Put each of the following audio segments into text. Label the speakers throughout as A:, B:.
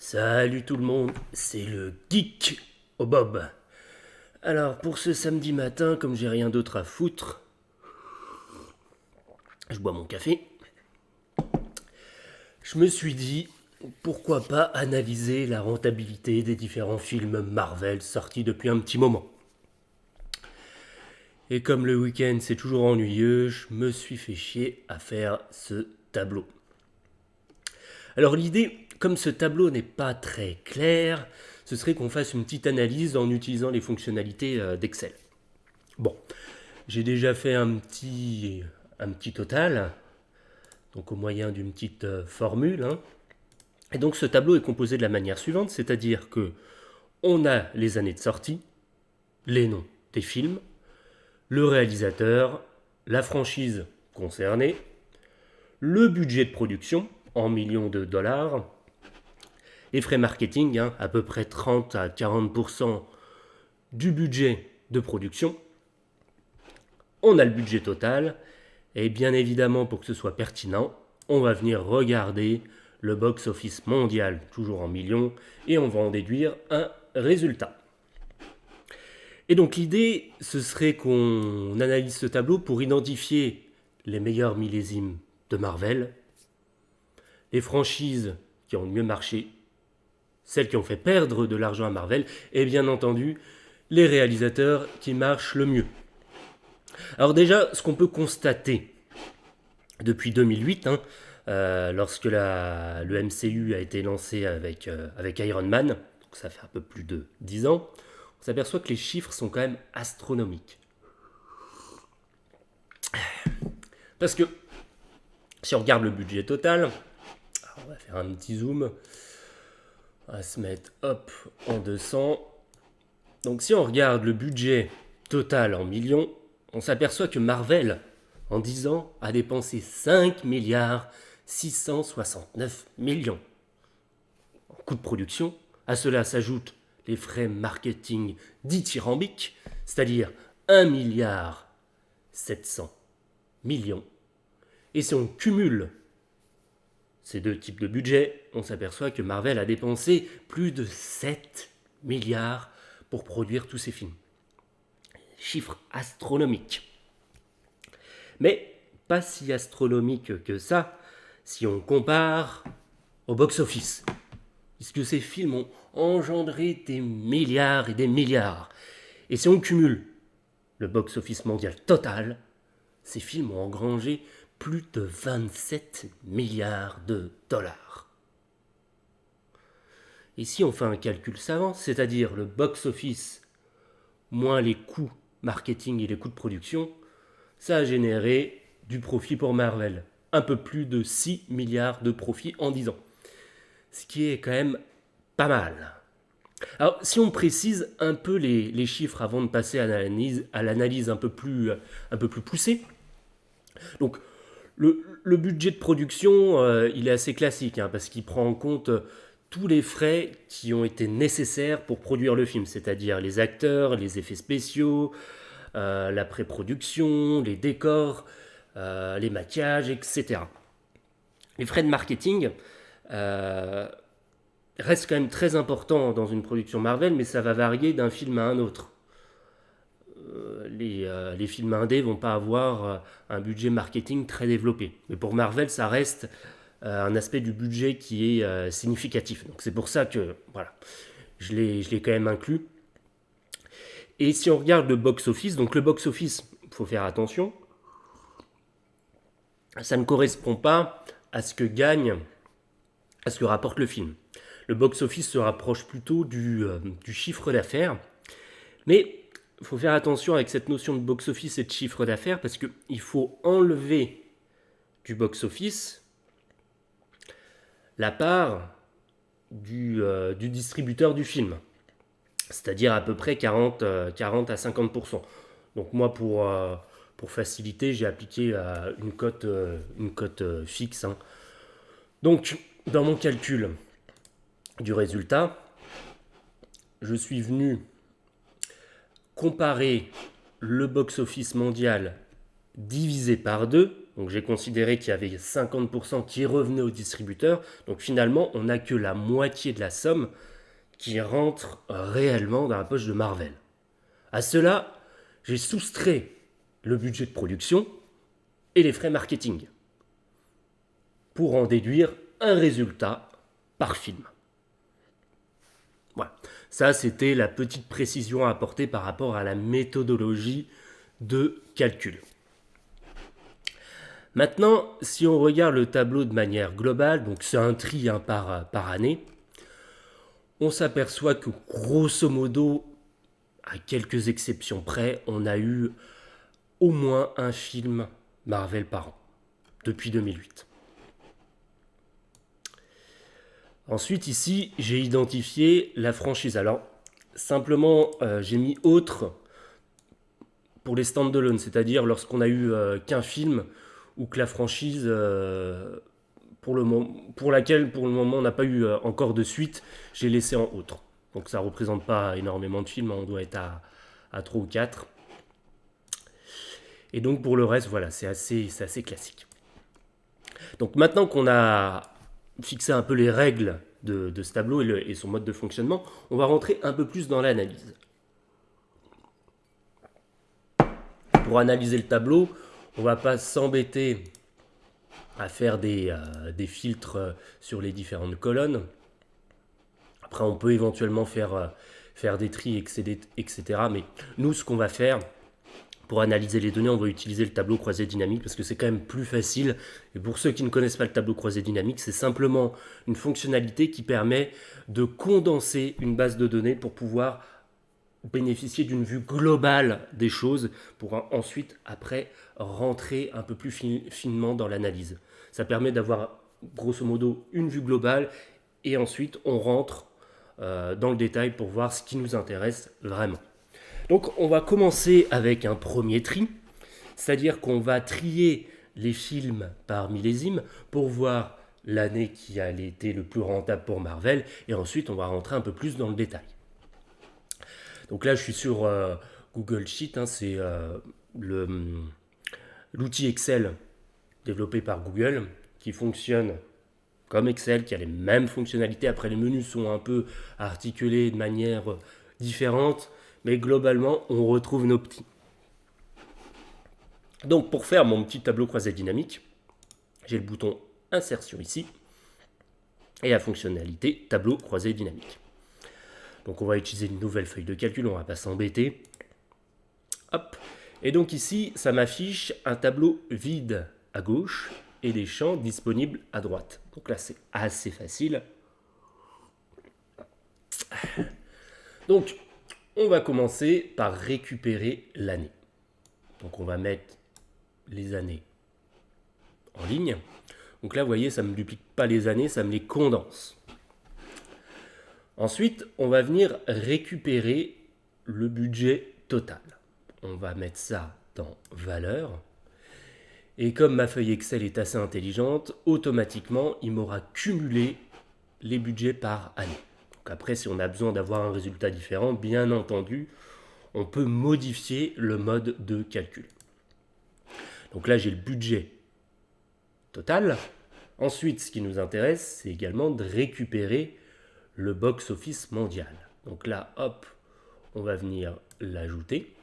A: Salut tout le monde, c'est le Geek au Bob. Alors pour ce samedi matin, comme j'ai rien d'autre à foutre, je bois mon café. Je me suis dit, pourquoi pas analyser la rentabilité des différents films Marvel sortis depuis un petit moment. Et comme le week-end c'est toujours ennuyeux, je me suis fait chier à faire ce tableau. Alors l'idée, comme ce tableau n'est pas très clair, ce serait qu'on fasse une petite analyse en utilisant les fonctionnalités d'Excel. Bon, j'ai déjà fait un petit total, donc au moyen d'une petite formule, hein. Et donc ce tableau est composé de la manière suivante, c'est-à-dire que on a les années de sortie, les noms des films, le réalisateur, la franchise concernée, le budget de production en millions de dollars, les frais marketing, hein, à peu près 30 à 40% du budget de production. On a le budget total, et bien évidemment, pour que ce soit pertinent, on va venir regarder le box-office mondial, toujours en millions, et on va en déduire un résultat. Et donc l'idée, ce serait qu'on analyse ce tableau pour identifier les meilleurs millésimes de Marvel, les franchises qui ont le mieux marché, celles qui ont fait perdre de l'argent à Marvel, et bien entendu, les réalisateurs qui marchent le mieux. Alors déjà, ce qu'on peut constater depuis 2008, hein, lorsque le MCU a été lancé avec Iron Man, donc ça fait un peu plus de 10 ans, on s'aperçoit que les chiffres sont quand même astronomiques. Parce que si on regarde le budget total, on va faire un petit zoom, on va se mettre hop en 200. Donc si on regarde le budget total en millions, on s'aperçoit que Marvel, en 10 ans, a dépensé 5 milliards 669 millions en coût de production. À cela s'ajoutent les frais marketing dithyrambiques, c'est-à-dire 1 milliard 700 millions. Et si on cumule ces deux types de budgets, on s'aperçoit que Marvel a dépensé plus de 7 milliards pour produire tous ces films. Chiffre astronomique. Mais pas si astronomique que ça si on compare au box-office. Puisque ces films ont engendré des milliards et des milliards. Et si on cumule le box-office mondial total, ces films ont engrangé plus de 27 milliards de dollars. Et si on fait un calcul savant, c'est-à-dire le box-office moins les coûts marketing et les coûts de production, ça a généré du profit pour Marvel. Un peu plus de 6 milliards de profit en 10 ans. Ce qui est quand même pas mal. Alors, si on précise un peu les chiffres avant de passer à l'analyse un peu plus poussée. Donc, le budget de production, il est assez classique, hein, parce qu'il prend en compte tous les frais qui ont été nécessaires pour produire le film, c'est-à-dire les acteurs, les effets spéciaux, la pré-production, les décors, les maquillages, etc. Les frais de marketing restent quand même très importants dans une production Marvel, mais ça va varier d'un film à un autre. Les films indés vont pas avoir un budget marketing très développé. Mais pour Marvel, ça reste un aspect du budget qui est significatif. Donc c'est pour ça que voilà, je l'ai quand même inclus. Et si on regarde le box-office, donc le box-office, il faut faire attention, ça ne correspond pas à ce que rapporte le film. Le box-office se rapproche plutôt du chiffre d'affaires, mais il faut faire attention avec cette notion de box-office et de chiffre d'affaires parce qu'il faut enlever du box-office la part du distributeur du film, c'est-à-dire à peu près 40 à 50%. Donc moi, pour faciliter, j'ai appliqué une cote fixe, hein. Donc, dans mon calcul du résultat, je suis venu comparer le box-office mondial divisé par 2 Donc j'ai considéré qu'il y avait 50% qui revenaient au distributeur. Donc finalement, on n'a que la moitié de la somme qui rentre réellement dans la poche de Marvel. À cela, j'ai soustrait le budget de production et les frais marketing pour en déduire un résultat par film. Voilà. Ça, c'était la petite précision à apporter par rapport à la méthodologie de calcul. Maintenant, si on regarde le tableau de manière globale, donc c'est un tri par année, on s'aperçoit que grosso modo, à quelques exceptions près, on a eu au moins un film Marvel par an, depuis 2008. Ensuite, ici, j'ai identifié la franchise. Alors, simplement, j'ai mis autre pour les stand-alone, c'est-à-dire lorsqu'on a eu qu'un film ou que la franchise, pour laquelle pour le moment on n'a pas eu encore de suite, j'ai laissé en autre. Donc ça ne représente pas énormément de films, on doit être à 3 ou 4. Et donc pour le reste, voilà, c'est assez classique. Donc maintenant qu'on a fixé un peu les règles de ce tableau et son mode de fonctionnement, on va rentrer un peu plus dans l'analyse. Pour analyser le tableau, on ne va pas s'embêter à faire des filtres sur les différentes colonnes. Après, on peut éventuellement faire des tris, etc. Mais nous, ce qu'on va faire, pour analyser les données, on va utiliser le tableau croisé dynamique parce que c'est quand même plus facile. Et pour ceux qui ne connaissent pas le tableau croisé dynamique, c'est simplement une fonctionnalité qui permet de condenser une base de données pour pouvoir bénéficier d'une vue globale des choses pour ensuite, après, rentrer un peu plus finement dans l'analyse. Ça permet d'avoir, grosso modo, une vue globale et ensuite, on rentre dans le détail pour voir ce qui nous intéresse vraiment. Donc, on va commencer avec un premier tri, c'est-à-dire qu'on va trier les films par millésime pour voir l'année qui a été le plus rentable pour Marvel et ensuite, on va rentrer un peu plus dans le détail. Donc là, je suis sur Google Sheet, hein, c'est l'outil Excel développé par Google qui fonctionne comme Excel, qui a les mêmes fonctionnalités. Après, les menus sont un peu articulés de manière différente, mais globalement, on retrouve nos petits. Donc, pour faire mon petit tableau croisé dynamique, j'ai le bouton Insertion ici et la fonctionnalité Tableau croisé dynamique. Donc on va utiliser une nouvelle feuille de calcul, on ne va pas s'embêter. Hop. Et donc ici, ça m'affiche un tableau vide à gauche et des champs disponibles à droite. Donc là, c'est assez facile. Donc, on va commencer par récupérer l'année. Donc on va mettre les années en ligne. Donc là, vous voyez, ça ne me duplique pas les années, ça me les condense. Ensuite, on va venir récupérer le budget total. On va mettre ça dans valeur. Et comme ma feuille Excel est assez intelligente, automatiquement, il m'aura cumulé les budgets par année. Donc après, si on a besoin d'avoir un résultat différent, bien entendu, on peut modifier le mode de calcul. Donc là, j'ai le budget total. Ensuite, ce qui nous intéresse, c'est également de récupérer le box-office mondial. Donc là, hop, on va venir l'ajouter.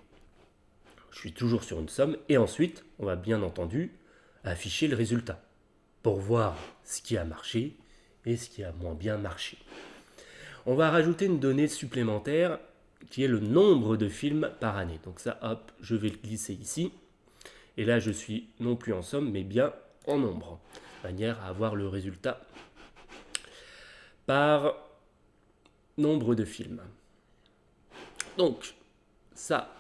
A: Je suis toujours sur une somme. Et ensuite, on va bien entendu afficher le résultat pour voir ce qui a marché et ce qui a moins bien marché. On va rajouter une donnée supplémentaire qui est le nombre de films par année. Donc ça, hop, je vais le glisser ici. Et là, je suis non plus en somme, mais bien en nombre. De manière à avoir le résultat par nombre de films. Donc, ça,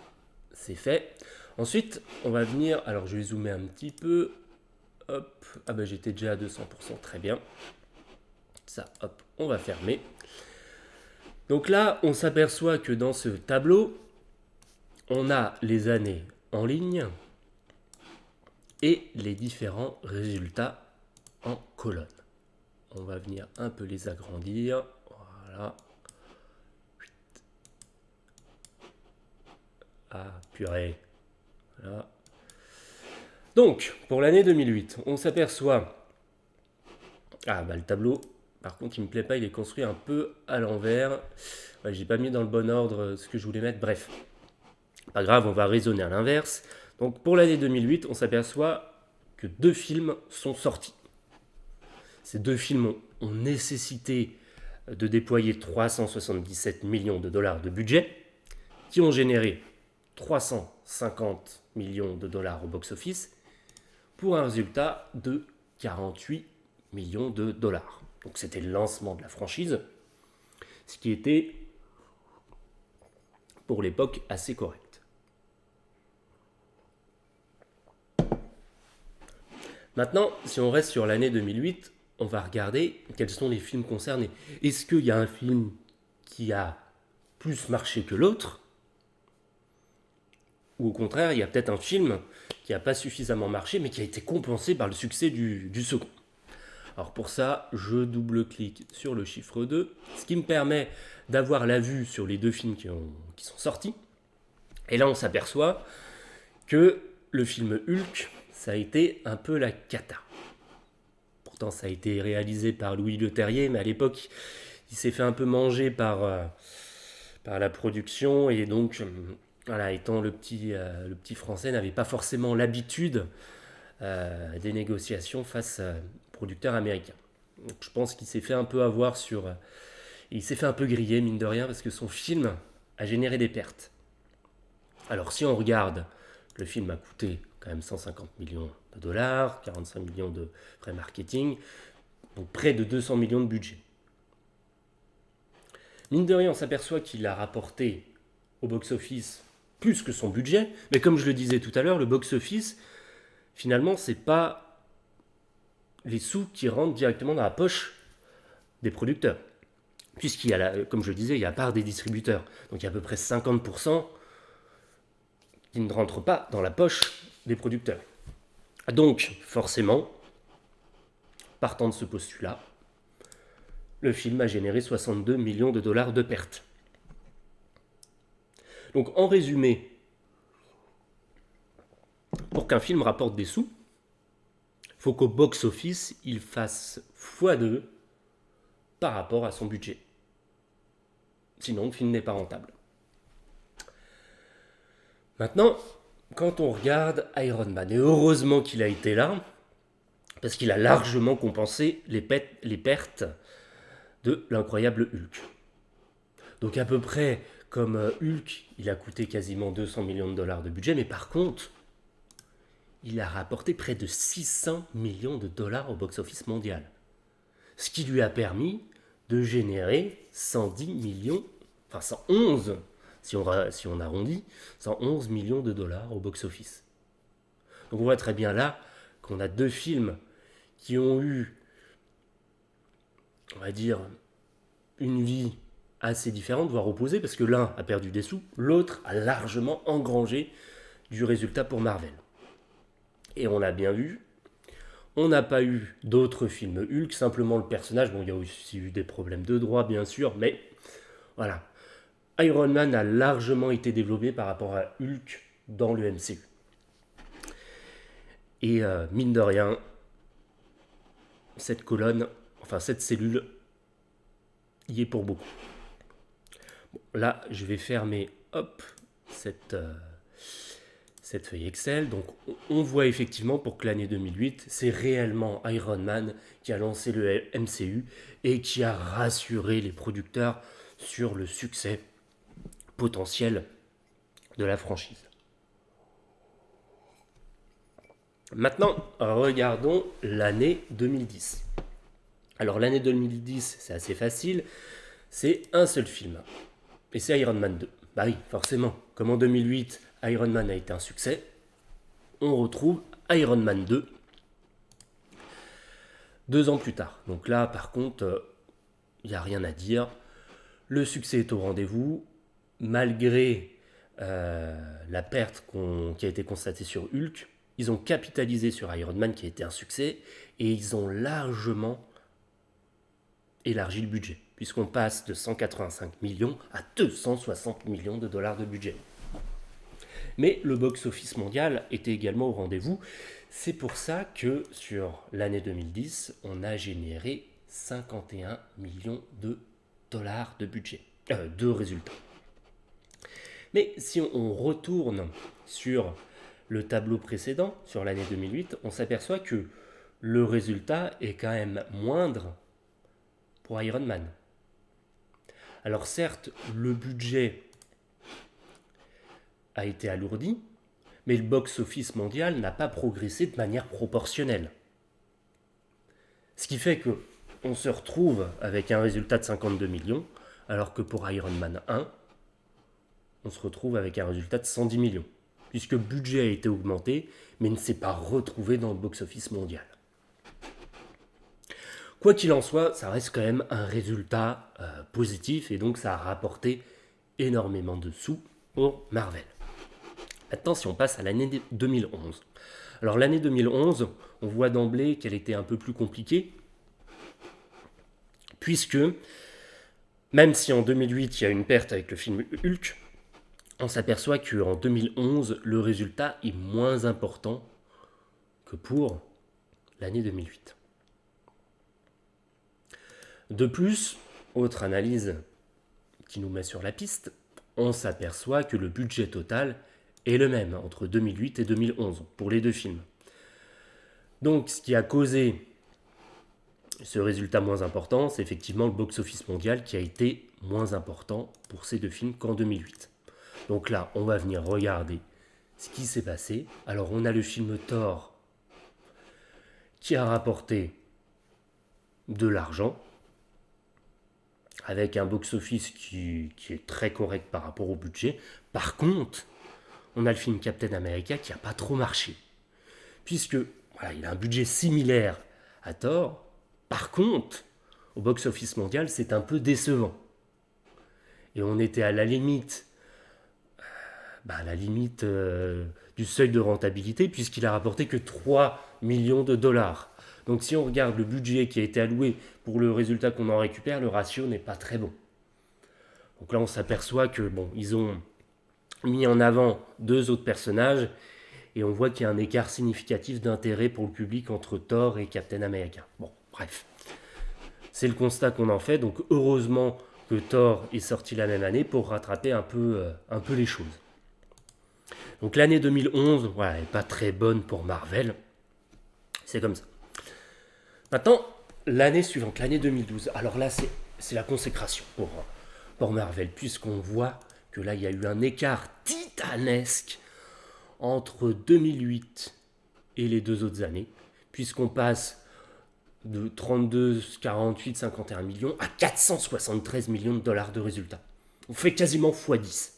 A: c'est fait. Ensuite, on va venir... Alors, je vais zoomer un petit peu. Hop. Ah ben, j'étais déjà à 200%. Très bien. Ça, hop, on va fermer. Donc là, on s'aperçoit que dans ce tableau, on a les années en ligne et les différents résultats en colonne. On va venir un peu les agrandir. Voilà. Ah, purée. Voilà. Donc, pour l'année 2008, on s'aperçoit... Ah, bah le tableau, par contre, il me plaît pas, il est construit un peu à l'envers. Ouais, j'ai pas mis dans le bon ordre ce que je voulais mettre. Bref, pas grave, on va raisonner à l'inverse. Donc, pour l'année 2008, on s'aperçoit que 2 films sont sortis. Ces 2 films ont nécessité de déployer 377 millions de dollars de budget, qui ont généré 350 millions de dollars au box-office, pour un résultat de 48 millions de dollars. Donc c'était le lancement de la franchise, ce qui était pour l'époque assez correct. Maintenant, si on reste sur l'année 2008, on va regarder quels sont les films concernés. Est-ce qu'il y a un film qui a plus marché que l'autre? Ou au contraire, il y a peut-être un film qui n'a pas suffisamment marché, mais qui a été compensé par le succès du second. Alors pour ça, je double-clique sur le chiffre 2, ce qui me permet d'avoir la vue sur les 2 films qui sont sortis. Et là, on s'aperçoit que le film Hulk, ça a été un peu la cata. Pourtant, ça a été réalisé par Louis Leterrier, mais à l'époque, il s'est fait un peu manger par la production, et donc, voilà, étant le petit français, n'avait pas forcément l'habitude des négociations face aux producteurs américains. Donc, je pense qu'il s'est fait un peu avoir il s'est fait un peu griller, mine de rien, parce que son film a généré des pertes. Alors, si on regarde, le film a coûté quand même 150 millions de dollars, 45 millions de frais marketing, donc près de 200 millions de budget. Mine de rien, on s'aperçoit qu'il a rapporté au box-office plus que son budget, mais comme je le disais tout à l'heure, le box-office, finalement, c'est pas les sous qui rentrent directement dans la poche des producteurs. Puisqu'il y a, comme je le disais, il y a part des distributeurs. Donc il y a à peu près 50% qui ne rentrent pas dans la poche des producteurs. Donc, forcément, partant de ce postulat, le film a généré 62 millions de dollars de pertes. Donc, en résumé, pour qu'un film rapporte des sous, il faut qu'au box-office, il fasse x2 par rapport à son budget. Sinon, le film n'est pas rentable. Maintenant, quand on regarde Iron Man, et heureusement qu'il a été là, parce qu'il a largement compensé les pertes de l'incroyable Hulk. Donc à peu près comme Hulk, il a coûté quasiment 200 millions de dollars de budget, mais par contre, il a rapporté près de 600 millions de dollars au box-office mondial. Ce qui lui a permis de générer 110 millions, enfin 111, si on arrondit, 111 millions de dollars au box-office. Donc on voit très bien là qu'on a 2 films qui ont eu, on va dire, une vie assez différente, voire opposée, parce que l'un a perdu des sous, l'autre a largement engrangé du résultat pour Marvel. Et on l'a bien vu, on n'a pas eu d'autres films Hulk, simplement le personnage, bon, il y a aussi eu des problèmes de droit, bien sûr, mais voilà. Iron Man a largement été développé par rapport à Hulk dans le MCU. Et mine de rien, cette colonne, enfin cette cellule, y est pour beaucoup. Bon, là, je vais fermer, hop, cette feuille Excel. Donc, on voit effectivement pour que l'année 2008, c'est réellement Iron Man qui a lancé le MCU et qui a rassuré les producteurs sur le succès potentiel de la franchise. Maintenant, regardons l'année 2010. Alors, l'année 2010, c'est assez facile. C'est un seul film. Et c'est Iron Man 2. Bah oui, forcément. Comme en 2008, Iron Man a été un succès, on retrouve Iron Man 2 2 ans plus tard. Donc là, par contre, il n'y a rien à dire. Le succès est au rendez-vous. Malgré la perte qui a été constatée sur Hulk, ils ont capitalisé sur Iron Man qui a été un succès et ils ont largement élargi le budget, puisqu'on passe de 185 millions à 260 millions de dollars de budget. Mais le box-office mondial était également au rendez-vous. C'est pour ça que sur l'année 2010, on a généré 51 millions de dollars de budget, de résultats. Mais si on retourne sur le tableau précédent, sur l'année 2008, on s'aperçoit que le résultat est quand même moindre pour Iron Man. Alors certes, le budget a été alourdi, mais le box-office mondial n'a pas progressé de manière proportionnelle. Ce qui fait que on se retrouve avec un résultat de 52 millions, alors que pour Iron Man 1, on se retrouve avec un résultat de 110 millions, puisque le budget a été augmenté, mais ne s'est pas retrouvé dans le box-office mondial. Quoi qu'il en soit, ça reste quand même un résultat positif, et donc ça a rapporté énormément de sous pour Marvel. Maintenant, si on passe à l'année 2011. Alors l'année 2011, on voit d'emblée qu'elle était un peu plus compliquée, puisque même si en 2008 il y a une perte avec le film Hulk, on s'aperçoit qu'en 2011, le résultat est moins important que pour l'année 2008. De plus, autre analyse qui nous met sur la piste, on s'aperçoit que le budget total est le même entre 2008 et 2011 pour les deux films. Donc ce qui a causé ce résultat moins important, c'est effectivement le box-office mondial qui a été moins important pour ces deux films qu'en 2008. Donc là, on va venir regarder ce qui s'est passé. Alors on a le film Thor qui a rapporté de l'argent, avec un box-office qui est très correct par rapport au budget. Par contre, on a le film Captain America qui n'a pas trop marché, puisque voilà, il a un budget similaire à Thor. Par contre, au box-office mondial, c'est un peu décevant. Et on était à la limite, du seuil de rentabilité, puisqu'il a rapporté que 3 millions de dollars. Donc si on regarde le budget qui a été alloué pour le résultat qu'on en récupère, le ratio n'est pas très bon. Donc là, on s'aperçoit que ils ont mis en avant deux autres personnages, et on voit qu'il y a un écart significatif d'intérêt pour le public entre Thor et Captain America. Bon, bref. C'est le constat qu'on en fait, donc heureusement que Thor est sorti la même année pour rattraper un peu les choses. Donc l'année 2011, voilà, elle n'est pas très bonne pour Marvel. C'est comme ça. Maintenant, l'année suivante, l'année 2012. Alors là, c'est la consécration pour Marvel, puisqu'on voit que là, il y a eu un écart titanesque entre 2008 et les deux autres années, puisqu'on passe de 32, 48, 51 millions à 473 millions de dollars de résultats. On fait quasiment x10.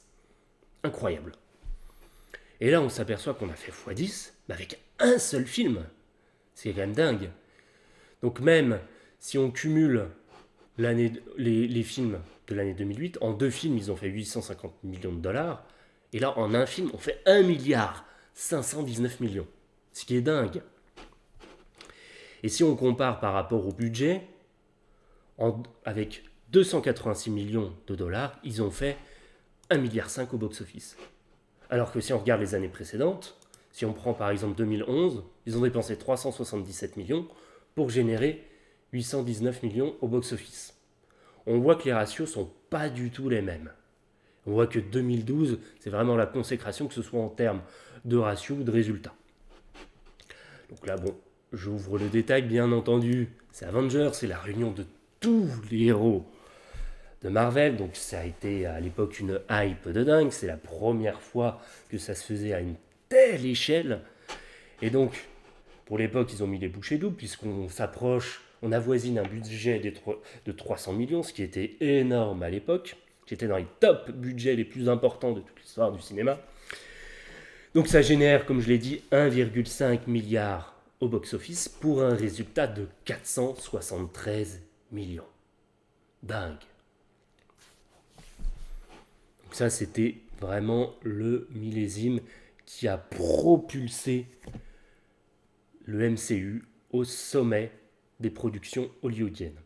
A: Incroyable. Et là, on s'aperçoit qu'on a fait x10 avec un seul film. C'est quand même dingue. Donc même si on cumule les films de l'année 2008, en deux films, ils ont fait 850 millions de dollars. Et là, en un film, on fait 1 milliard 519 millions. Ce qui est dingue. Et si on compare par rapport au budget, avec 286 millions de dollars, ils ont fait 1,5 milliard au box-office. Alors que si on regarde les années précédentes, si on prend par exemple 2011, ils ont dépensé 377 millions pour générer 819 millions au box-office. On voit que les ratios sont pas du tout les mêmes. On voit que 2012, c'est vraiment la consécration, que ce soit en termes de ratio ou de résultats. Donc là, j'ouvre le détail, bien entendu. C'est Avengers, c'est la réunion de tous les héros de Marvel. Donc ça a été à l'époque une hype de dingue. C'est la première fois que ça se faisait à une telle échelle. Et donc, pour l'époque, ils ont mis les bouchées doubles, puisqu'on s'approche, on avoisine un budget de 300 millions, ce qui était énorme à l'époque, qui était dans les top budgets les plus importants de toute l'histoire du cinéma. Donc ça génère, comme je l'ai dit, 1,5 milliard au box-office pour un résultat de 473 millions. Dingue. Donc ça, c'était vraiment le millésime qui a propulsé le MCU au sommet des productions hollywoodiennes.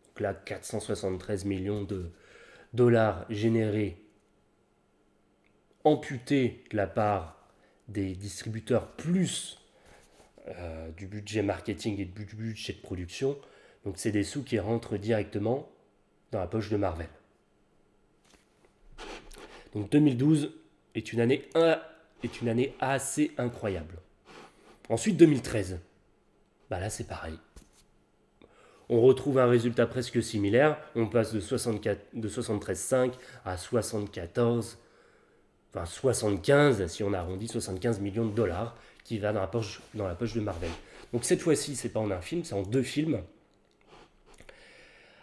A: Donc là, 473 millions de dollars générés amputé de la part des distributeurs plus du budget marketing et du budget de production. Donc c'est des sous qui rentrent directement dans la poche de Marvel. Donc 2012 est une année assez incroyable. Ensuite 2013, là c'est pareil. On retrouve un résultat presque similaire. On passe de 73,5 à 74, enfin 75 si on arrondit, 75 millions de dollars qui va dans la poche de Marvel. Donc cette fois-ci, c'est pas en un film, c'est en 2 films.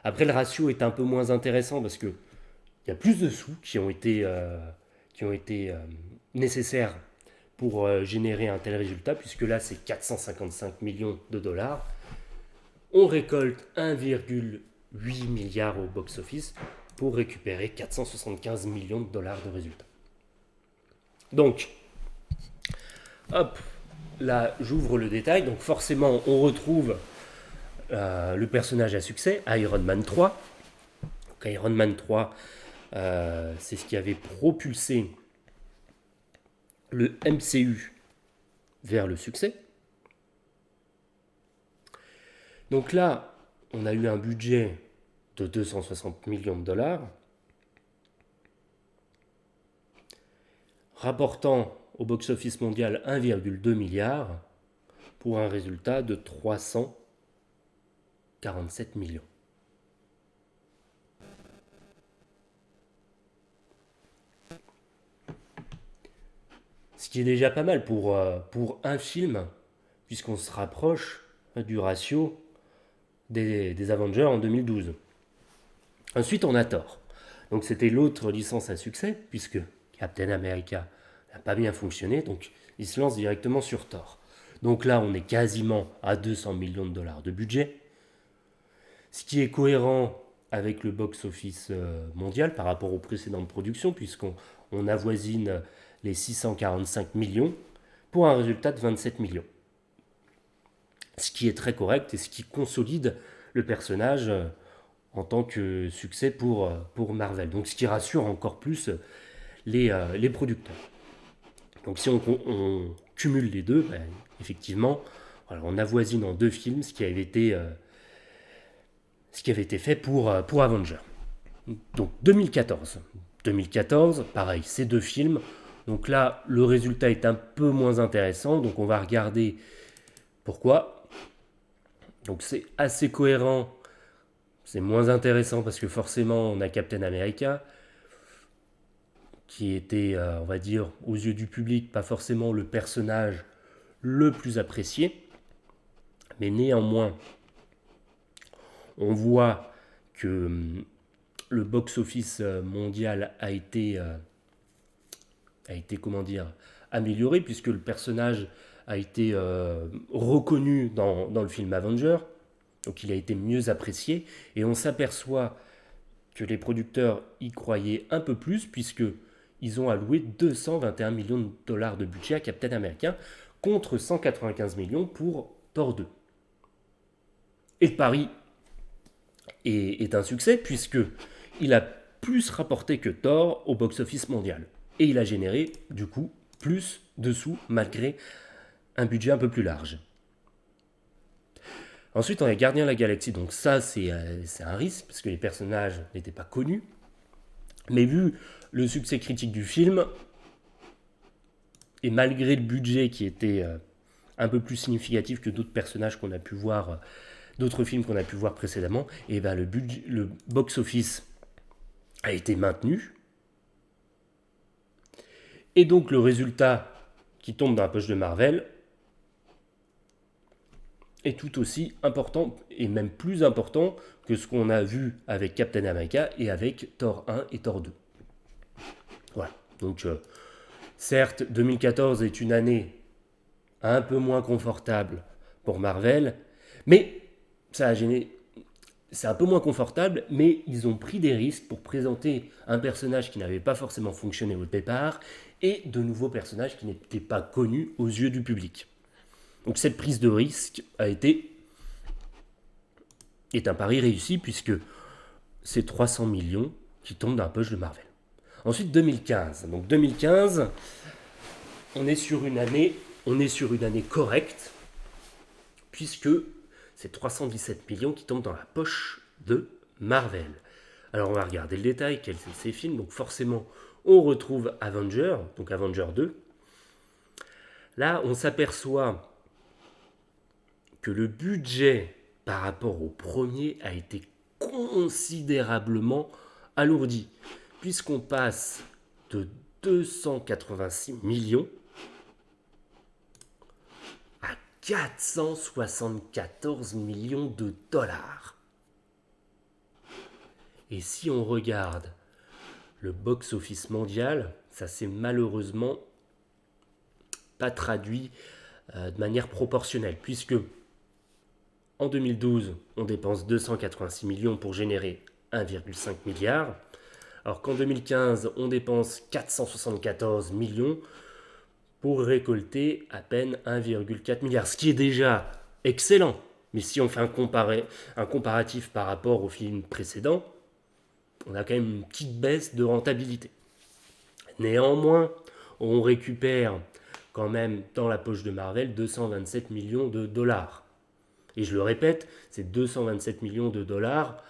A: Après, le ratio est un peu moins intéressant parce que il y a plus de sous qui ont été nécessaires pour générer un tel résultat, puisque là, c'est 455 millions de dollars. On récolte 1,8 milliard au box-office pour récupérer 475 millions de dollars de résultats. Donc, hop, là, j'ouvre le détail. Donc, forcément, on retrouve le personnage à succès, Iron Man 3. Donc, Iron Man 3, c'est ce qui avait propulsé le MCU vers le succès. Donc là, on a eu un budget de 260 millions de dollars, rapportant au box-office mondial 1,2 milliard pour un résultat de 347 millions. Ce qui est déjà pas mal pour un film, puisqu'on se rapproche du ratio des Avengers en 2012. Ensuite, on a Thor. Donc c'était l'autre licence à succès, puisque Captain America n'a pas bien fonctionné, donc il se lance directement sur Thor. Donc là, on est quasiment à 200 millions de dollars de budget, ce qui est cohérent avec le box-office mondial par rapport aux précédentes productions, puisqu'on avoisine les 645 millions pour un résultat de 27 millions. Ce qui est très correct et ce qui consolide le personnage en tant que succès pour Marvel. Donc ce qui rassure encore plus les producteurs. Donc si on cumule les deux, effectivement, voilà, on avoisine en 2 films ce qui avait été fait pour Avengers. Donc 2014. 2014, pareil, ces 2 films. Donc là, le résultat est un peu moins intéressant. Donc on va regarder pourquoi. Donc c'est assez cohérent. C'est moins intéressant parce que forcément, on a Captain America, qui était, on va dire, aux yeux du public, pas forcément le personnage le plus apprécié. Mais néanmoins, on voit que le box-office mondial a été amélioré, puisque le personnage a été reconnu dans le film Avenger, donc il a été mieux apprécié, et on s'aperçoit que les producteurs y croyaient un peu plus, puisqu'ils ont alloué 221 millions de dollars de budget à Captain America, contre 195 millions pour Thor 2. Et le pari est un succès, puisqu'il a plus rapporté que Thor au box-office mondial. Et il a généré, du coup, plus de sous, malgré un budget un peu plus large. Ensuite, on a Gardiens de la Galaxie. Donc ça, c'est un risque, parce que les personnages n'étaient pas connus. Mais vu le succès critique du film, et malgré le budget qui était un peu plus significatif que d'autres personnages qu'on a pu voir, d'autres films qu'on a pu voir précédemment, et le box-office a été maintenu. Et donc le résultat qui tombe dans la poche de Marvel est tout aussi important, et même plus important que ce qu'on a vu avec Captain America et avec Thor 1 et Thor 2. Voilà, donc certes, 2014 est une année un peu moins confortable pour Marvel, mais ça a gêné. C'est un peu moins confortable, mais ils ont pris des risques pour présenter un personnage qui n'avait pas forcément fonctionné au départ et de nouveaux personnages qui n'étaient pas connus aux yeux du public. Donc cette prise de risque est un pari réussi, puisque c'est 300 millions qui tombent dans la poche de Marvel. Ensuite 2015. Donc 2015, on est sur une année correcte, puisque c'est 317 millions qui tombent dans la poche de Marvel. Alors on va regarder le détail, quels sont ces films. Donc forcément, on retrouve Avenger, donc Avenger 2. Là, on s'aperçoit que le budget par rapport au premier a été considérablement alourdi, puisqu'on passe de 286 millions à 474 millions de dollars. Et si on regarde le box-office mondial, ça s'est malheureusement pas traduit de manière proportionnelle, puisque en 2012, on dépense 286 millions pour générer 1,5 milliard, alors qu'en 2015, on dépense 474 millions pour récolter à peine 1,4 milliard, ce qui est déjà excellent. Mais si on fait un comparatif par rapport au film précédent, on a quand même une petite baisse de rentabilité. Néanmoins, on récupère quand même dans la poche de Marvel 227 millions de dollars. Et je le répète, c'est 227 millions de dollars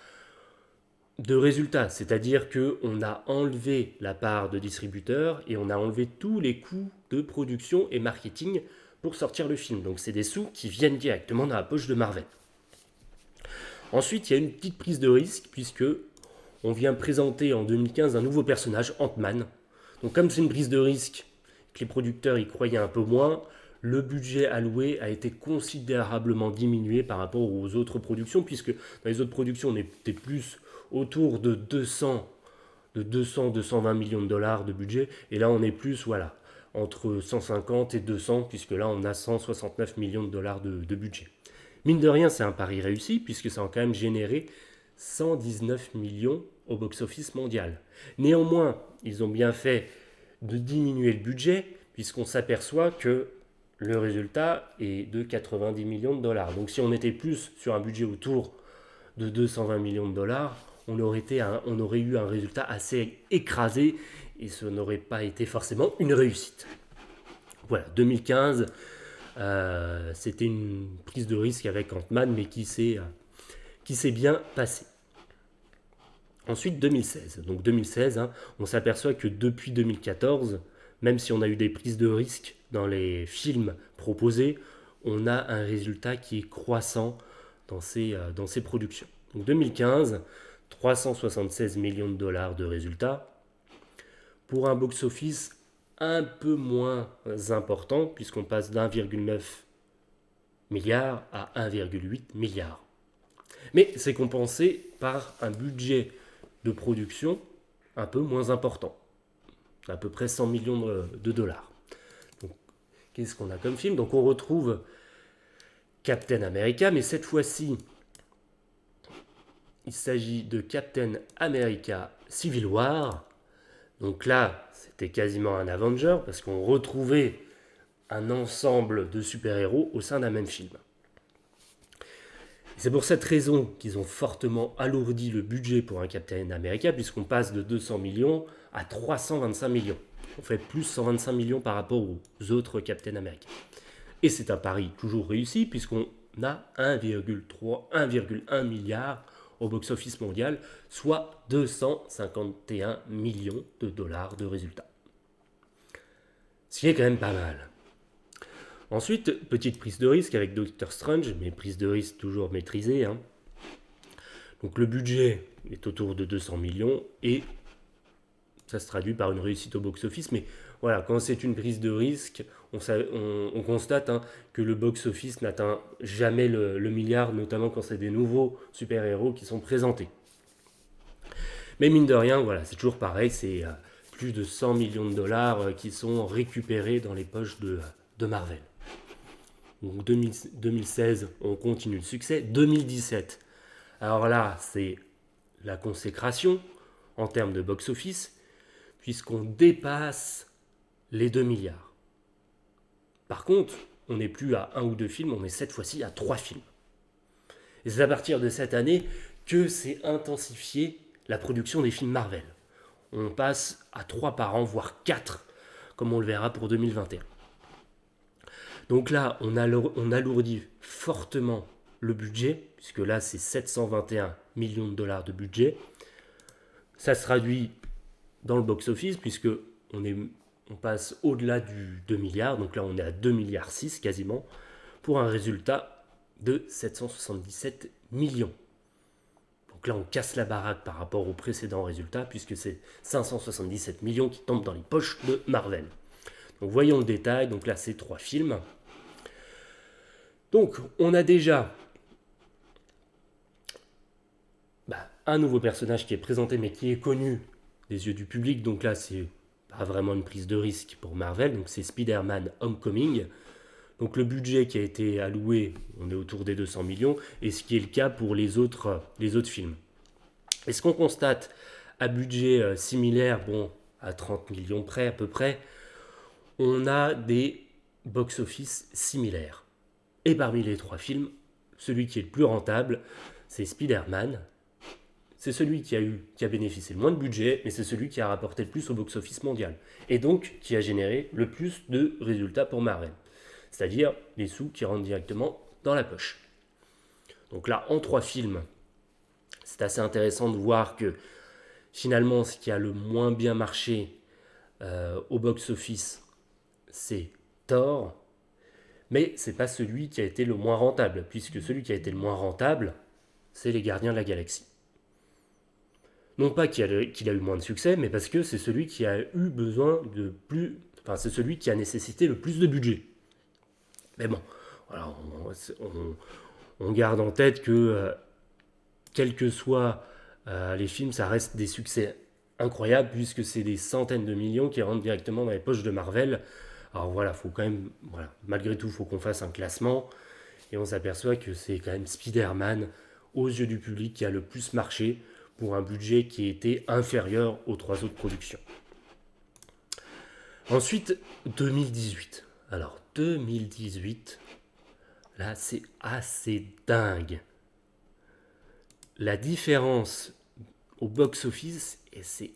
A: de résultats. C'est-à-dire qu'on a enlevé la part de distributeur et on a enlevé tous les coûts de production et marketing pour sortir le film. Donc c'est des sous qui viennent directement dans la poche de Marvel. Ensuite, il y a une petite prise de risque puisque on vient présenter en 2015 un nouveau personnage, Ant-Man. Donc comme c'est une prise de risque, que les producteurs y croyaient un peu moins, le budget alloué a été considérablement diminué par rapport aux autres productions, puisque dans les autres productions, on était plus autour de 200-220 millions de dollars de budget, et là on est plus, voilà, entre 150 et 200, puisque là on a 169 millions de dollars de budget. Mine de rien, c'est un pari réussi, puisque ça a quand même généré 119 millions au box-office mondial. Néanmoins, ils ont bien fait de diminuer le budget, puisqu'on s'aperçoit que le résultat est de 90 millions de dollars. Donc si on était plus sur un budget autour de 220 millions de dollars, on aurait eu un résultat assez écrasé et ce n'aurait pas été forcément une réussite. Voilà, 2015, c'était une prise de risque avec Ant-Man, mais qui s'est bien passée. Ensuite, 2016. Donc 2016, on s'aperçoit que depuis 2014, même si on a eu des prises de risque dans les films proposés, on a un résultat qui est croissant dans ces productions. Donc 2015, 376 millions de dollars de résultats, pour un box-office un peu moins important, puisqu'on passe d'1,9 milliard à 1,8 milliard. Mais c'est compensé par un budget de production un peu moins important, à peu près 100 millions de dollars. Donc, qu'est-ce qu'on a comme film? Donc on retrouve Captain America, mais cette fois-ci, il s'agit de Captain America Civil War. Donc là, c'était quasiment un Avenger, parce qu'on retrouvait un ensemble de super-héros au sein d'un même film. C'est pour cette raison qu'ils ont fortement alourdi le budget pour un Captain America, puisqu'on passe de 200 millions à 325 millions. On fait plus 125 millions par rapport aux autres Captain America. Et c'est un pari toujours réussi, puisqu'on a 1,1 milliard au box-office mondial, soit 251 millions de dollars de résultats. Ce qui est quand même pas mal. Ensuite, petite prise de risque avec Doctor Strange, mais prise de risque toujours maîtrisée. Donc le budget est autour de 200 millions et ça se traduit par une réussite au box-office. Mais voilà, quand c'est une prise de risque, on constate que le box-office n'atteint jamais le milliard, notamment quand c'est des nouveaux super-héros qui sont présentés. Mais mine de rien, voilà, c'est toujours pareil, c'est plus de 100 millions de dollars qui sont récupérés dans les poches de Marvel. Donc 2016, on continue le succès. 2017, alors là, c'est la consécration en termes de box-office, puisqu'on dépasse les 2 milliards. Par contre, on n'est plus à 1 ou 2 films, on est cette fois-ci à 3 films. Et c'est à partir de cette année que s'est intensifiée la production des films Marvel. on passe à 3 par an, voire 4, comme on le verra pour 2021. Donc là, on alourdit fortement le budget, puisque là, c'est 721 millions de dollars de budget. Ça se traduit dans le box-office, puisque on passe au-delà du 2 milliards, donc là, on est à 2 milliards 6 quasiment, pour un résultat de 777 millions. Donc là, on casse la baraque par rapport au précédent résultat, puisque c'est 577 millions qui tombent dans les poches de Marvel. Donc voyons le détail, donc là, c'est 3 films. Donc, on a déjà un nouveau personnage qui est présenté, mais qui est connu des yeux du public. Donc là, c'est pas vraiment une prise de risque pour Marvel. Donc c'est Spider-Man Homecoming. Donc le budget qui a été alloué, on est autour des 200 millions, et ce qui est le cas pour les autres films. Et ce qu'on constate à budget similaire, à 30 millions près à peu près, on a des box-office similaires. Et parmi les 3 films, celui qui est le plus rentable, c'est Spider-Man. C'est celui qui a bénéficié le moins de budget, mais c'est celui qui a rapporté le plus au box-office mondial. Et donc, qui a généré le plus de résultats pour Marvel. C'est-à-dire les sous qui rentrent directement dans la poche. Donc là, en 3 films, c'est assez intéressant de voir que finalement, ce qui a le moins bien marché au box-office, c'est Thor. Mais c'est pas celui qui a été le moins rentable, puisque celui qui a été le moins rentable, c'est les Gardiens de la Galaxie. Non pas qu'il a eu moins de succès, mais parce que c'est celui qui a eu besoin de plus... Enfin, c'est celui qui a nécessité le plus de budget. Mais bon, voilà, on garde en tête que, quels que soient les films, ça reste des succès incroyables, puisque c'est des centaines de millions qui rentrent directement dans les poches de Marvel. Alors voilà, faut quand même, malgré tout, il faut qu'on fasse un classement. Et on s'aperçoit que c'est quand même Spider-Man, aux yeux du public, qui a le plus marché pour un budget qui était inférieur aux 3 autres productions. Ensuite, 2018. Alors, 2018, là, c'est assez dingue. La différence au box-office, et c'est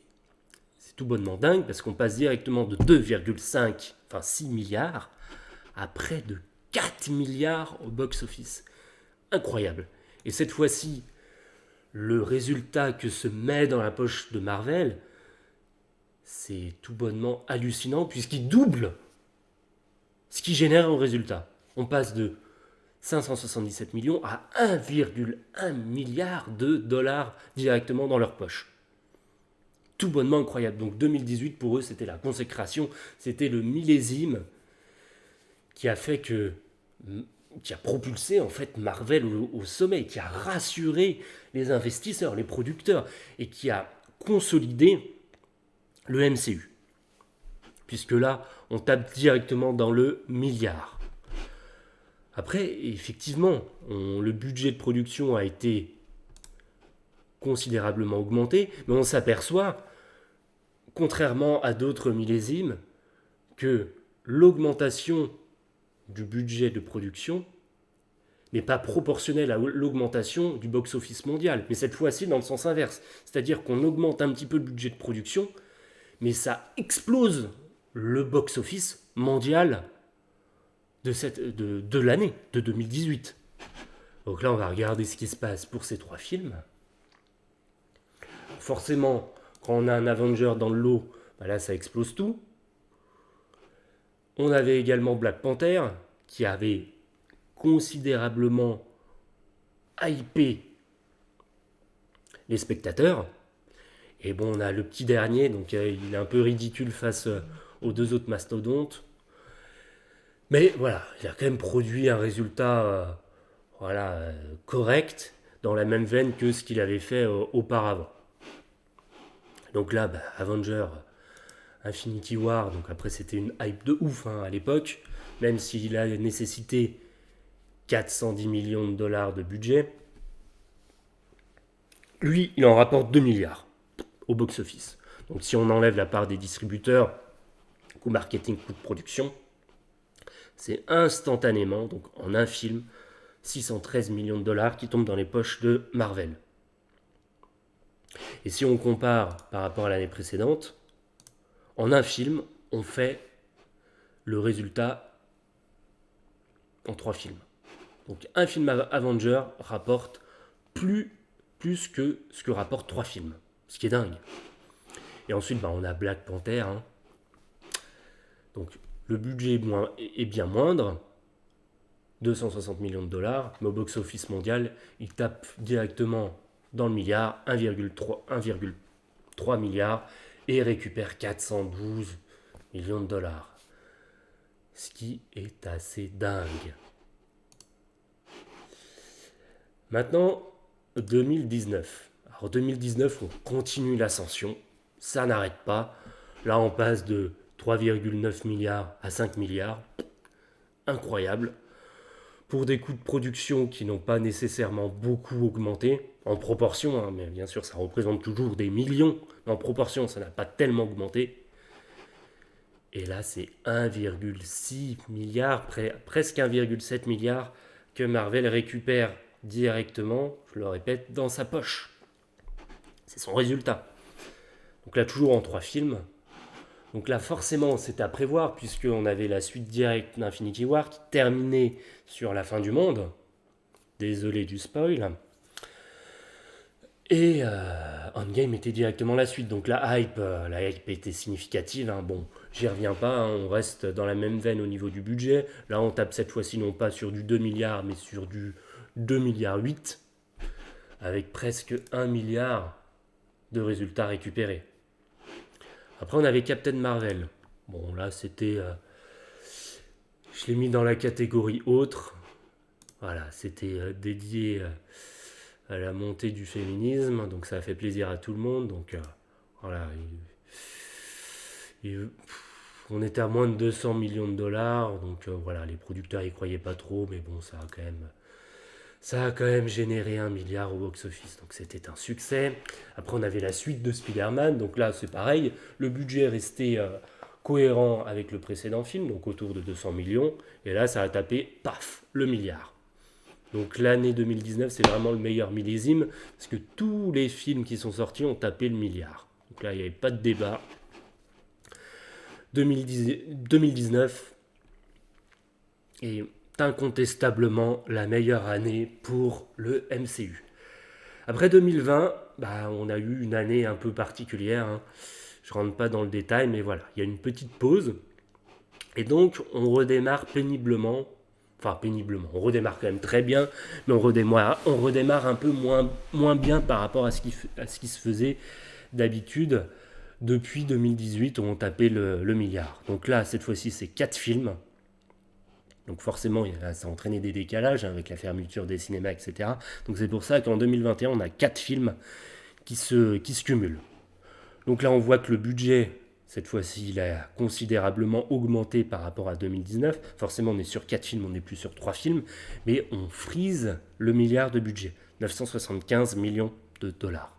A: tout bonnement dingue, parce qu'on passe directement de 6 milliards, à près de 4 milliards au box-office. Incroyable. Et cette fois-ci, le résultat que se met dans la poche de Marvel, c'est tout bonnement hallucinant, puisqu'il double ce qui génère un résultat. On passe de 577 millions à 1,1 milliard de dollars directement dans leur poche. Tout bonnement incroyable. Donc 2018, pour eux, c'était la consécration, c'était le millésime qui a fait que... qui a propulsé en fait Marvel au sommet, qui a rassuré les investisseurs, les producteurs, et qui a consolidé le MCU. Puisque là, on tape directement dans le milliard. Après, effectivement, le budget de production a été considérablement augmenté, mais on s'aperçoit, contrairement à d'autres millésimes, que l'augmentation du budget de production n'est pas proportionnelle à l'augmentation du box-office mondial, mais cette fois-ci dans le sens inverse. C'est-à-dire qu'on augmente un petit peu le budget de production, mais ça explose le box-office mondial de l'année, de 2018. Donc là, on va regarder ce qui se passe pour ces 3 films. Forcément, quand on a un Avenger dans le lot, là, ça explose tout. On avait également Black Panther, qui avait considérablement hypé les spectateurs. Et bon, on a le petit dernier, donc il est un peu ridicule face aux 2 autres mastodontes. Mais voilà, il a quand même produit un résultat correct, dans la même veine que ce qu'il avait fait auparavant. Donc là, Avenger Infinity War, donc après c'était une hype de ouf à l'époque, même s'il a nécessité 410 millions de dollars de budget. Lui, il en rapporte 2 milliards au box-office. Donc si on enlève la part des distributeurs, coût marketing, coût de production, c'est instantanément, donc en un film, 613 millions de dollars qui tombent dans les poches de Marvel. Et si on compare par rapport à l'année précédente, en un film, on fait le résultat en 3 films. Donc un film Avenger rapporte plus que ce que rapportent 3 films. Ce qui est dingue. Et ensuite, on a Black Panther. Hein. Donc le budget est bien moindre, 260 millions de dollars, mais au box-office mondial, il tape directement dans le milliard, 1,3 milliard, et récupère 412 millions de dollars. Ce qui est assez dingue. Maintenant, 2019. Alors 2019, on continue l'ascension, ça n'arrête pas. Là, on passe de 3,9 milliards à 5 milliards. Incroyable. Pour des coûts de production qui n'ont pas nécessairement beaucoup augmenté, en proportion, hein, mais bien sûr ça représente toujours des millions, mais en proportion ça n'a pas tellement augmenté. Et là c'est 1,6 milliard, presque 1,7 milliard que Marvel récupère directement, je le répète, dans sa poche. C'est son résultat. Donc là toujours en 3 films. Donc là forcément c'était à prévoir puisqu'on avait la suite directe d'Infinity War qui terminait sur la fin du monde. Désolé du spoil. Et Endgame était directement la suite. Donc la hype était significative. Hein. Bon, j'y reviens pas. Hein. On reste dans la même veine au niveau du budget. Là, on tape cette fois-ci non pas sur du 2 milliards, mais sur du 2 milliards 8, avec presque 1 milliard de résultats récupérés. Après, on avait Captain Marvel. Bon, là, c'était... je l'ai mis dans la catégorie autre. Voilà, c'était dédié à la montée du féminisme, donc ça a fait plaisir à tout le monde. Donc voilà, on était à moins de 200 millions de dollars, donc voilà, les producteurs y croyaient pas trop, mais bon, ça a quand même généré 1 milliard au box-office, donc c'était un succès. Après, on avait la suite de Spider-Man, donc là, c'est pareil, le budget est resté cohérent avec le précédent film, donc autour de 200 millions, et là, ça a tapé, paf, le milliard. Donc l'année 2019, c'est vraiment le meilleur millésime, parce que tous les films qui sont sortis ont tapé le milliard. Donc là, il n'y avait pas de débat. 2019 est incontestablement la meilleure année pour le MCU. Après 2020, on a eu une année un peu particulière. Hein. Je ne rentre pas dans le détail, mais voilà, il y a une petite pause. Et donc, on redémarre péniblement. Enfin, péniblement. On redémarre quand même très bien, mais on redémarre un peu moins bien par rapport à ce qui se faisait d'habitude depuis 2018 où on tapait le milliard. Donc là, cette fois-ci, c'est 4 films. Donc forcément, ça a entraîné des décalages avec la fermeture des cinémas, etc. Donc c'est pour ça qu'en 2021, on a 4 films qui se cumulent. Donc là, on voit que le budget, cette fois-ci, il a considérablement augmenté par rapport à 2019. Forcément, on est sur 4 films, on n'est plus sur 3 films. Mais on frise le milliard de budget. 975 millions de dollars.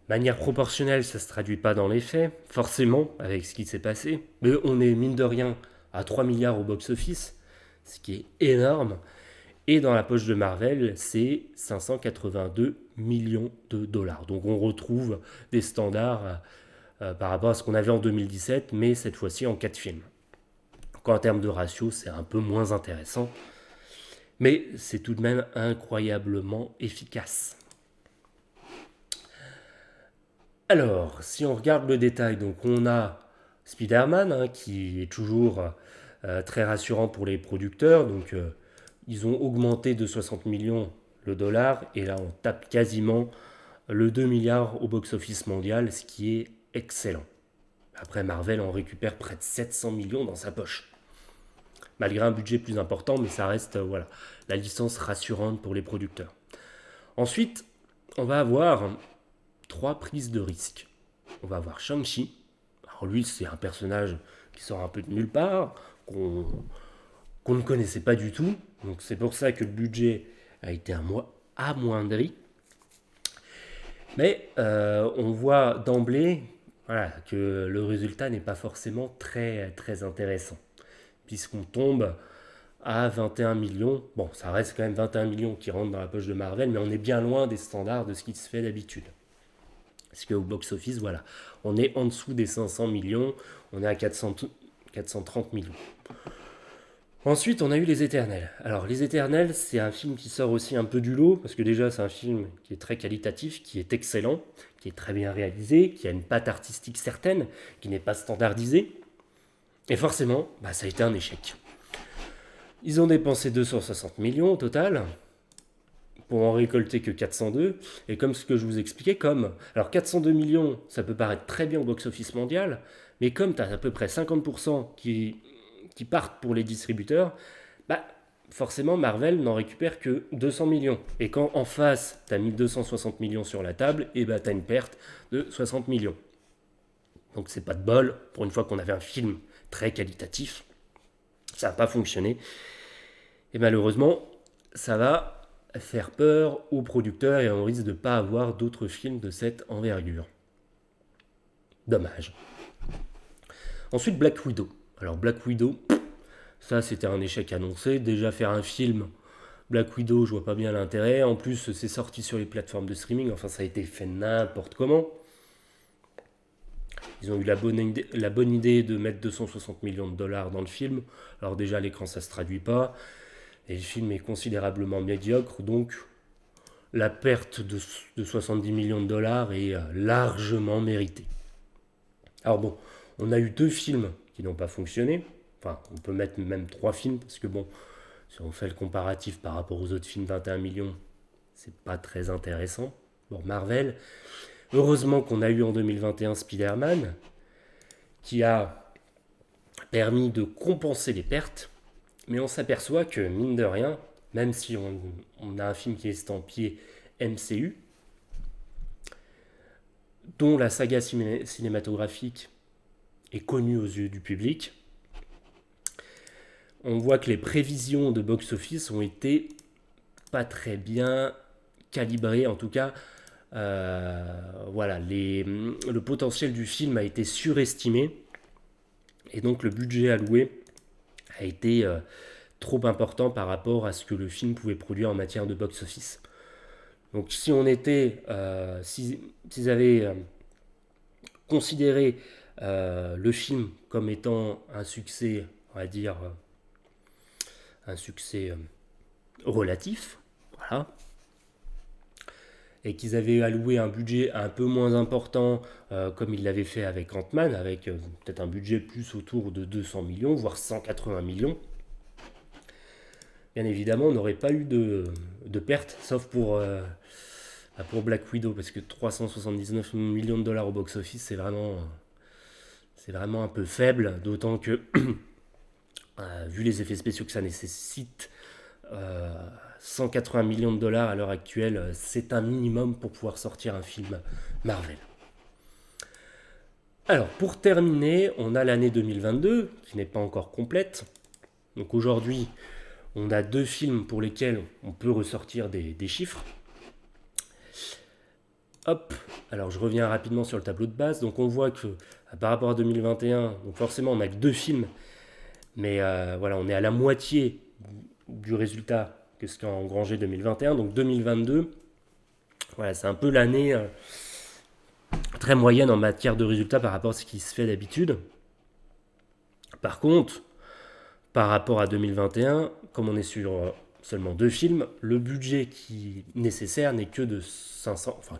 A: Manière proportionnelle, ça ne se traduit pas dans les faits, forcément, avec ce qui s'est passé. Mais on est, mine de rien, à 3 milliards au box-office, ce qui est énorme. Et dans la poche de Marvel, c'est 582 millions de dollars. Donc on retrouve des standards par rapport à ce qu'on avait en 2017, mais cette fois-ci en 4 films. Donc en termes de ratio, c'est un peu moins intéressant. Mais c'est tout de même incroyablement efficace. Alors, si on regarde le détail, donc on a Spider-Man, hein, qui est toujours très rassurant pour les producteurs. Donc ils ont augmenté de 60 millions le dollar, et là on tape quasiment le 2 milliards au box-office mondial, ce qui est excellent. Après, Marvel en récupère près de 700 millions dans sa poche. Malgré un budget plus important, mais ça reste voilà, la licence rassurante pour les producteurs. Ensuite, on va avoir 3 prises de risque. On va avoir Shang-Chi. Alors lui, c'est un personnage qui sort un peu de nulle part, qu'on ne connaissait pas du tout. Donc c'est pour ça que le budget a été amoindri. Mais on voit d'emblée que le résultat n'est pas forcément très, très intéressant. Puisqu'on tombe à 21 millions. Bon, ça reste quand même 21 millions qui rentrent dans la poche de Marvel, mais on est bien loin des standards de ce qui se fait d'habitude. Parce qu'au box-office, voilà, on est en dessous des 500 millions, on est à 430 millions. Ensuite, on a eu Les Éternels. Alors, Les Éternels, c'est un film qui sort aussi un peu du lot, parce que déjà, c'est un film qui est très qualitatif, qui est excellent, qui est très bien réalisé, qui a une patte artistique certaine, qui n'est pas standardisée. Et forcément, ça a été un échec. Ils ont dépensé 260 millions au total, pour en récolter que 402. Et comme ce que je vous expliquais, alors 402 millions, ça peut paraître très bien au box-office mondial, mais comme tu as à peu près 50% qui partent pour les distributeurs, forcément Marvel n'en récupère que 200 millions. Et quand en face, tu as mis 260 millions sur la table, et tu as une perte de 60 millions. Donc c'est pas de bol, pour une fois qu'on avait un film très qualitatif, ça n'a pas fonctionné. Et malheureusement, ça va faire peur aux producteurs et on risque de ne pas avoir d'autres films de cette envergure. Dommage. Ensuite, Black Widow. Alors Black Widow, ça c'était un échec annoncé. Déjà faire un film Black Widow, je vois pas bien l'intérêt. En plus, c'est sorti sur les plateformes de streaming. Enfin, ça a été fait n'importe comment. Ils ont eu la bonne idée de mettre 260 millions de dollars dans le film. Alors déjà, à l'écran, ça se traduit pas. Et le film est considérablement médiocre. Donc, la perte de 70 millions de dollars est largement méritée. Alors bon, on a eu 2 films qui n'ont pas fonctionné. Enfin, on peut mettre même 3 films, parce que bon, si on fait le comparatif par rapport aux autres films 21 millions, c'est pas très intéressant. Bon, Marvel, heureusement qu'on a eu en 2021 Spider-Man, qui a permis de compenser les pertes, mais on s'aperçoit que, mine de rien, même si on a un film qui est estampillé MCU, dont la saga cinématographique est connue aux yeux du public, on voit que les prévisions de box-office ont été pas très bien calibrées. En tout cas, le potentiel du film a été surestimé et donc le budget alloué a été trop important par rapport à ce que le film pouvait produire en matière de box-office. Donc si on était, s'ils avaient considéré le film comme étant un succès, on va dire, un succès relatif, voilà, et qu'ils avaient alloué un budget un peu moins important, comme ils l'avaient fait avec Ant-Man, avec peut-être un budget plus autour de 200 millions, voire 180 millions, bien évidemment, on n'aurait pas eu de perte, sauf pour Black Widow, parce que 379 millions de dollars au box-office, c'est vraiment un peu faible, d'autant que, vu les effets spéciaux que ça nécessite, 180 millions de dollars à l'heure actuelle, c'est un minimum pour pouvoir sortir un film Marvel. Alors, pour terminer, on a l'année 2022, qui n'est pas encore complète. Donc aujourd'hui, on a 2 films pour lesquels on peut ressortir des chiffres. Hop, alors je reviens rapidement sur le tableau de base. Donc on voit que par rapport à 2021, donc forcément on n'a que 2 films, mais voilà, on est à la moitié du résultat que ce qu'a engrangé 2021. Donc 2022, voilà, c'est un peu l'année très moyenne en matière de résultats par rapport à ce qui se fait d'habitude. Par contre, par rapport à 2021, comme on est sur seulement 2 films, le budget qui est nécessaire n'est que de 500, enfin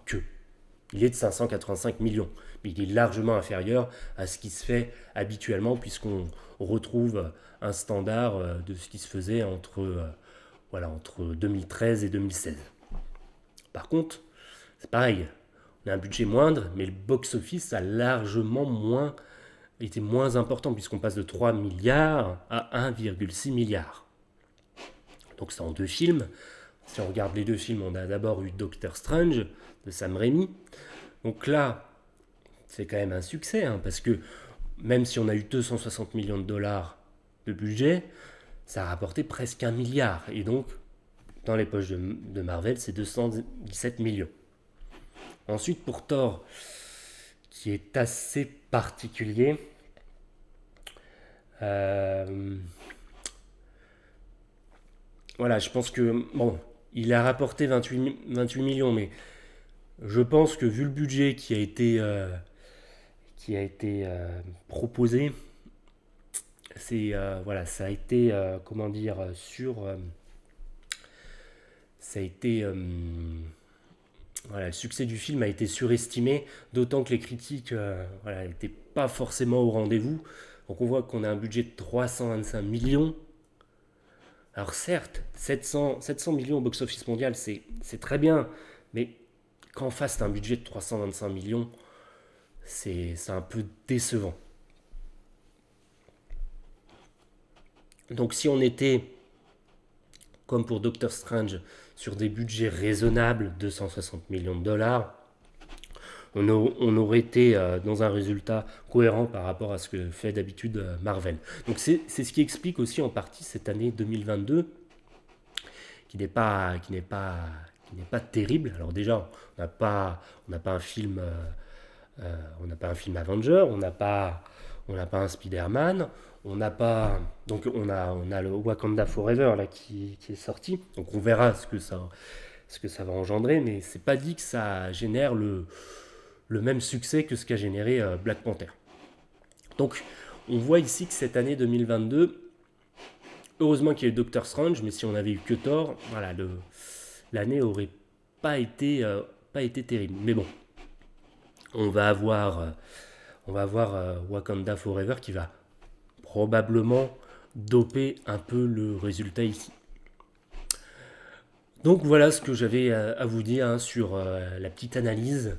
A: il est de 585 millions, mais il est largement inférieur à ce qui se fait habituellement, puisqu'on retrouve un standard de ce qui se faisait entre 2013 et 2016. Par contre, c'est pareil, on a un budget moindre, mais le box-office a largement été moins important, puisqu'on passe de 3 milliards à 1,6 milliard. Donc c'est en 2 films. Si on regarde les 2 films, on a d'abord eu Doctor Strange de Sam Raimi. Donc là, c'est quand même un succès, parce que même si on a eu 260 millions de dollars de budget, ça a rapporté presque 1 milliard. Et donc, dans les poches de Marvel, c'est 217 millions. Ensuite, pour Thor, qui est assez particulier, voilà, je pense que, bon, il a rapporté 28 millions, mais je pense que vu le budget qui a été proposé, voilà, ça a été, comment dire, ça a été, voilà, le succès du film a été surestimé, d'autant que les critiques, voilà, n'étaient pas forcément au rendez-vous. Donc on voit qu'on a un budget de 325 millions. Alors certes, 700 millions au box-office mondial, c'est très bien, mais qu'en face d'un budget de 325 millions, c'est un peu décevant. Donc si on était, comme pour Doctor Strange, sur des budgets raisonnables, 260 millions de dollars, on aurait été dans un résultat cohérent par rapport à ce que fait d'habitude Marvel. Donc c'est ce qui explique aussi en partie cette année 2022 qui n'est pas, qui n'est pas, qui n'est pas terrible. Alors déjà, on n'a pas un film, on n'a pas un film Avenger, on n'a pas un Spider-Man, on n'a pas, donc on a le Wakanda Forever là qui est sorti. Donc on verra ce que ça va engendrer, mais c'est pas dit que ça génère le même succès que ce qu'a généré Black Panther. Donc on voit ici que cette année 2022, heureusement qu'il y a eu Doctor Strange, mais si on avait eu que Thor, voilà, l'année aurait pas été terrible. Mais bon, on va avoir Wakanda Forever qui va probablement doper un peu le résultat ici. Donc voilà ce que j'avais à vous dire sur la petite analyse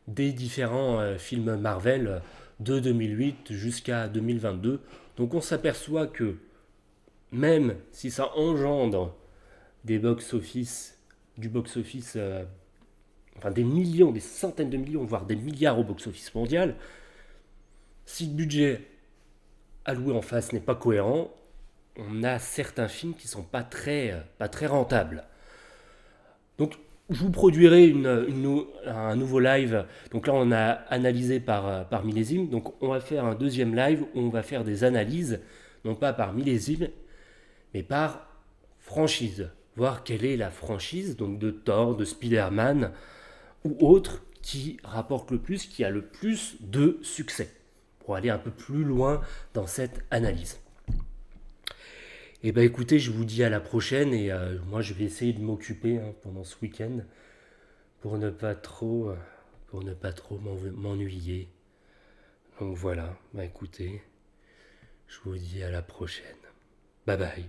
A: des différents films Marvel de 2008 jusqu'à 2022. Donc on s'aperçoit que même si ça engendre du box-office, enfin des millions, des centaines de millions, voire des milliards au box-office mondial, si le budget alloué en face n'est pas cohérent, on a certains films qui sont pas très rentables. Donc je vous produirai un nouveau live. Donc là, on a analysé par millésime. Donc on va faire un deuxième live où on va faire des analyses, non pas par millésime, mais par franchise. Voir quelle est la franchise donc de Thor, de Spider-Man ou autre qui rapporte le plus, qui a le plus de succès. Pour aller un peu plus loin dans cette analyse. Et ben écoutez, je vous dis à la prochaine et moi je vais essayer de m'occuper pendant ce week-end pour ne pas trop, m'ennuyer. Donc voilà, bah écoutez, je vous dis à la prochaine. Bye bye.